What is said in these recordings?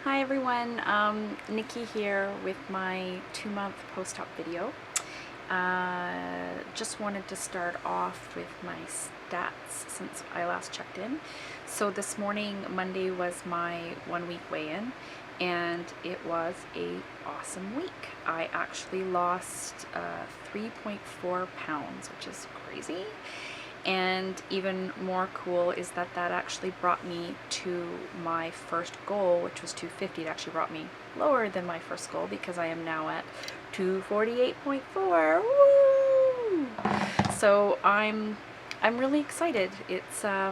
Hi everyone, Nikki here with my 2-month post-op video. Just wanted to start off with my stats since I last checked in. So this morning, Monday, was my 1-week weigh-in, and it was a awesome week. I actually lost 3.4 pounds, which is crazy. And even more cool is that that actually brought me to my first goal, which was 250. It actually brought me lower than my first goal because I am now at 248.4. Woo! So I'm really excited. Yeah,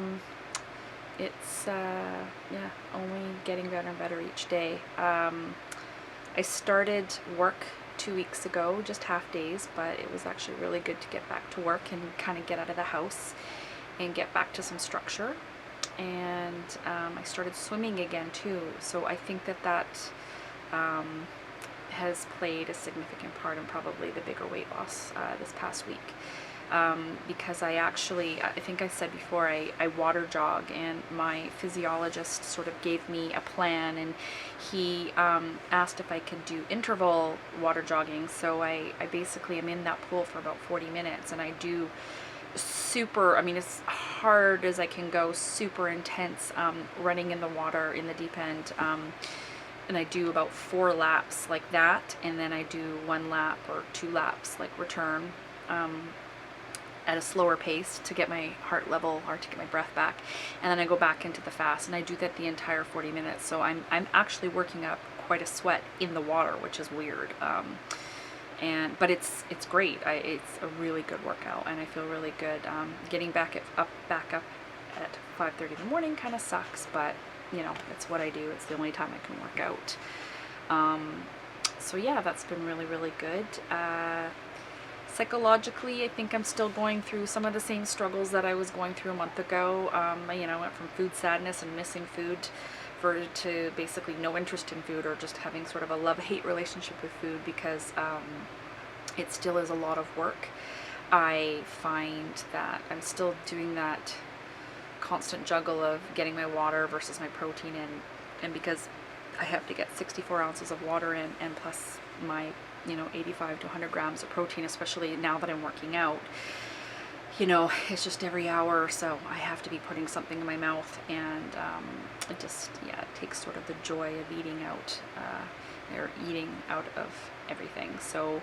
only getting better and better each day. I started work 2 weeks ago, just half days, but it was actually really good to get back to work and kind of get out of the house and get back to some structure. And I started swimming again too, so I think that has played a significant part in probably the bigger weight loss this past week. Because I think I said before, I water jog, and my physiologist sort of gave me a plan, and he asked if I could do interval water jogging. So I basically am in that pool for about 40 minutes, and I do as hard as I can go, super intense running in the water in the deep end. And I do about 4 laps like that, and then I do 1 lap or 2 laps like return. At a slower pace to get my heart level or to get my breath back, and then I go back into the fast, and I do that the entire 40 minutes. So I'm actually working up quite a sweat in the water, which is weird. But it's great. It's a really good workout, and I feel really good. Getting back up at 5:30 in the morning kind of sucks, but it's what I do. It's the only time I can work out. So yeah, that's been really good. Psychologically, I think I'm still going through some of the same struggles that I was going through a month ago. I went from food sadness and missing food to basically no interest in food, or just having sort of a love-hate relationship with food, because it still is a lot of work. I find that I'm still doing that constant juggle of getting my water versus my protein in, and because I have to get 64 ounces of water in, and plus my 85 to 100 grams of protein, especially now that I'm working out. It's just every hour or so I have to be putting something in my mouth, and it takes sort of the joy of eating out, or eating out of everything. So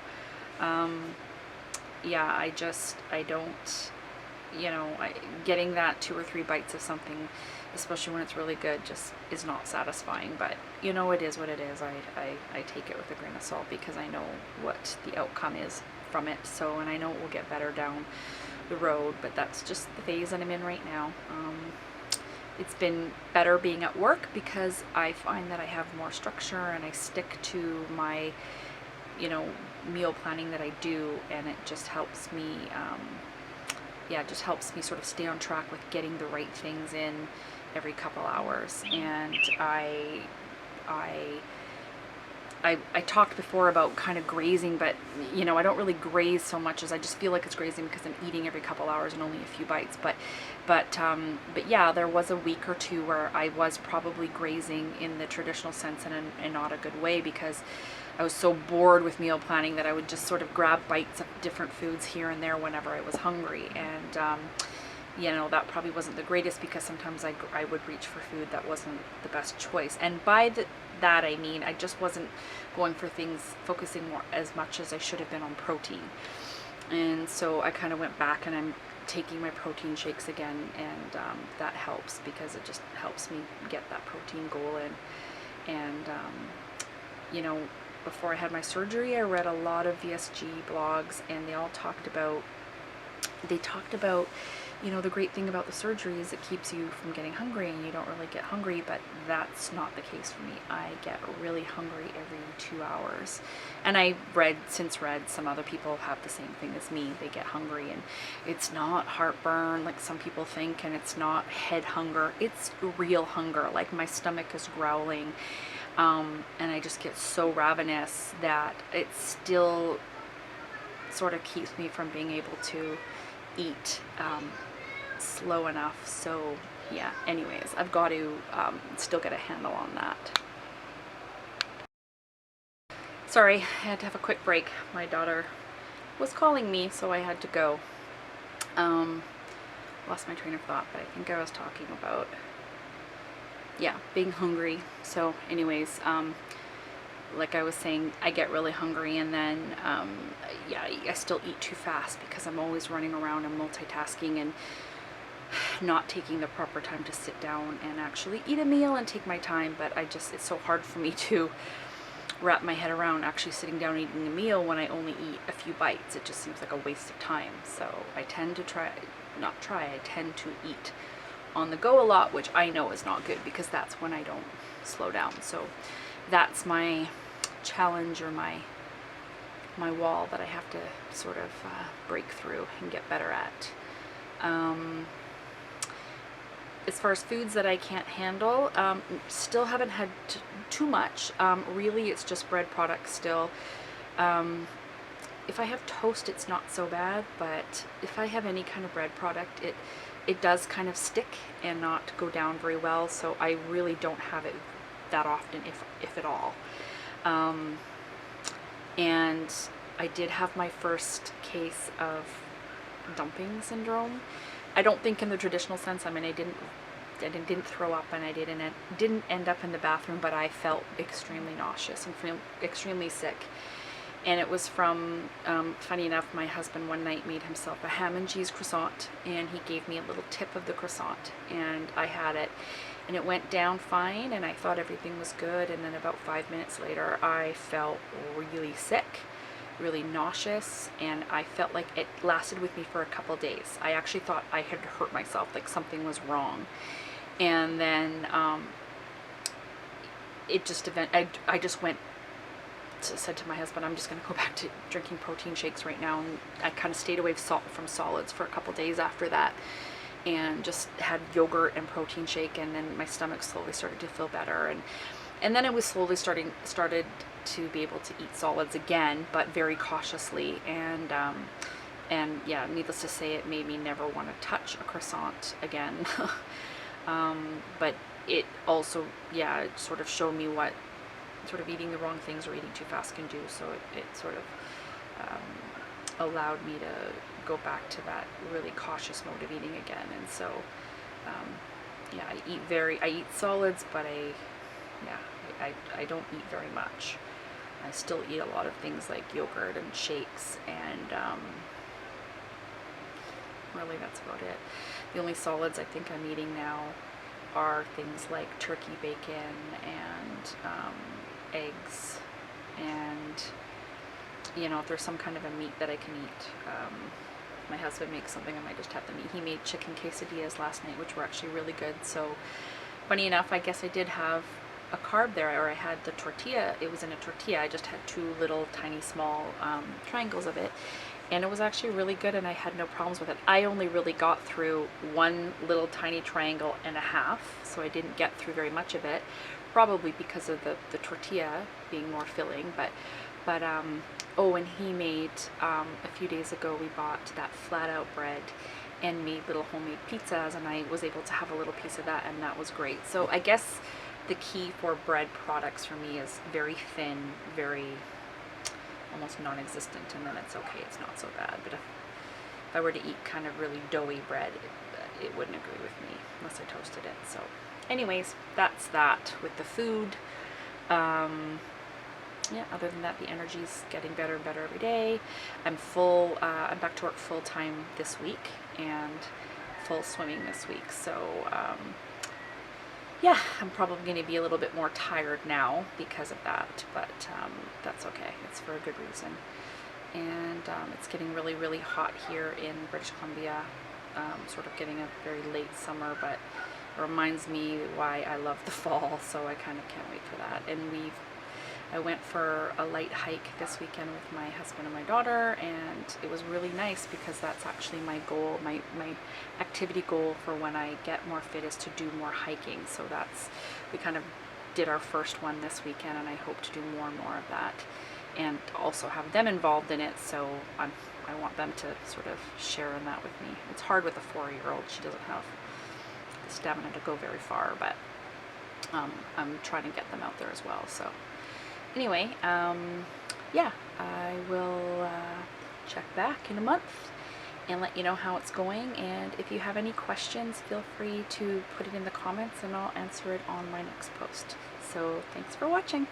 getting that 2 or 3 bites of something, especially when it's really good, just is not satisfying. But it is what it is. I take it with a grain of salt, because I know what the outcome is from it. So, and I know it will get better down the road, but that's just the phase that I'm in right now. It's been better being at work, because I find that I have more structure, and I stick to my meal planning that I do, and it just helps me sort of stay on track with getting the right things in every couple hours. And I talked before about kind of grazing, but I don't really graze so much as I just feel like it's grazing because I'm eating every couple hours and only a few bites. But yeah, there was a week or two where I was probably grazing in the traditional sense, and in not a good way, because I was so bored with meal planning that I would just sort of grab bites of different foods here and there whenever I was hungry. And that probably wasn't the greatest, because sometimes I would reach for food that wasn't the best choice. And by that I mean I just wasn't going for things, focusing more as much as I should have been on protein. And so I kind of went back, and I'm taking my protein shakes again, and that helps, because it just helps me get that protein goal in. And before I had my surgery, I read a lot of VSG blogs, and they talked about the great thing about the surgery is it keeps you from getting hungry, and you don't really get hungry. But that's not the case for me. I get really hungry every 2 hours. And I read some other people have the same thing as me. They get hungry, and it's not heartburn like some people think, and it's not head hunger. It's real hunger. Like, my stomach is growling. And I just get so ravenous that it still sort of keeps me from being able to eat slow enough. So yeah, anyways, I've got to still get a handle on that. Sorry, I had to have a quick break. My daughter was calling me, so I had to go. Lost my train of thought, but I think I was talking about, yeah, being hungry. So anyways, like I was saying, I get really hungry, and then, yeah, I still eat too fast because I'm always running around and multitasking and not taking the proper time to sit down and actually eat a meal and take my time. But it's so hard for me to wrap my head around actually sitting down and eating a meal when I only eat a few bites. It just seems like a waste of time. So I tend to I tend to eat on the go a lot, which I know is not good because that's when I don't slow down. So that's my challenge, or my wall that I have to sort of break through and get better at. As far as foods that I can't handle, still haven't had too much. Really, it's just bread products still. If I have toast, it's not so bad, but if I have any kind of bread product, it does kind of stick and not go down very well, so I really don't have it that often, if at all. And I did have my first case of dumping syndrome. I don't think in the traditional sense. I mean, I didn't throw up, and I didn't end up in the bathroom, but I felt extremely nauseous and extremely sick. And it was from, funny enough, my husband one night made himself a ham and cheese croissant, and he gave me a little tip of the croissant, and I had it, and it went down fine, and I thought everything was good. And then about 5 minutes later, I felt really sick, really nauseous, and I felt like it lasted with me for a couple days. I actually thought I had hurt myself, like something was wrong. And then I just said to my husband, I'm just going to go back to drinking protein shakes right now. And I kind of stayed away from solids for a couple days after that, and just had yogurt and protein shake, and then my stomach slowly started to feel better, and then it was slowly started to be able to eat solids again, but very cautiously. And yeah, needless to say, it made me never want to touch a croissant again. But it also, yeah, it sort of showed me what sort of eating the wrong things or eating too fast can do. So it sort of allowed me to go back to that really cautious mode of eating again. And so, yeah, I eat solids, but I don't eat very much. I still eat a lot of things like yogurt and shakes, and really that's about it. The only solids I think I'm eating now are things like turkey bacon and eggs, and if there's some kind of a meat that I can eat. My husband makes something I might just have to eat. He made chicken quesadillas last night, which were actually really good. So funny enough, I guess I did have a carb there, or I had the tortilla. It was in a tortilla. I just had two little tiny small triangles of it, and it was actually really good, and I had no problems with it. I only really got through one little tiny triangle and a half, so I didn't get through very much of it, probably because of the tortilla being more filling. But oh, and he made, a few days ago, we bought that flat out bread and made little homemade pizzas, and I was able to have a little piece of that, and that was great. So I guess the key for bread products for me is very thin, very almost non-existent, and then it's okay, it's not so bad. But if I were to eat kind of really doughy bread, it wouldn't agree with me unless I toasted it. So anyways, that's that with the food. Yeah, other than that, the energy's getting better and better every day. I'm back to work full-time this week, and full swimming this week. So yeah, I'm probably going to be a little bit more tired now because of that, but that's okay. It's for a good reason. And it's getting really, really hot here in British Columbia, sort of getting a very late summer, but it reminds me why I love the fall, so I kind of can't wait for that. And I went for a light hike this weekend with my husband and my daughter, and it was really nice because that's actually my goal, my activity goal for when I get more fit is to do more hiking. So we kind of did our first one this weekend, and I hope to do more and more of that, and also have them involved in it. So I want them to sort of share in that with me. It's hard with a 4-year-old. She doesn't have the stamina to go very far, but I'm trying to get them out there as well. So anyway, yeah, I will check back in a month and let you know how it's going. And if you have any questions, feel free to put it in the comments and I'll answer it on my next post. So thanks for watching.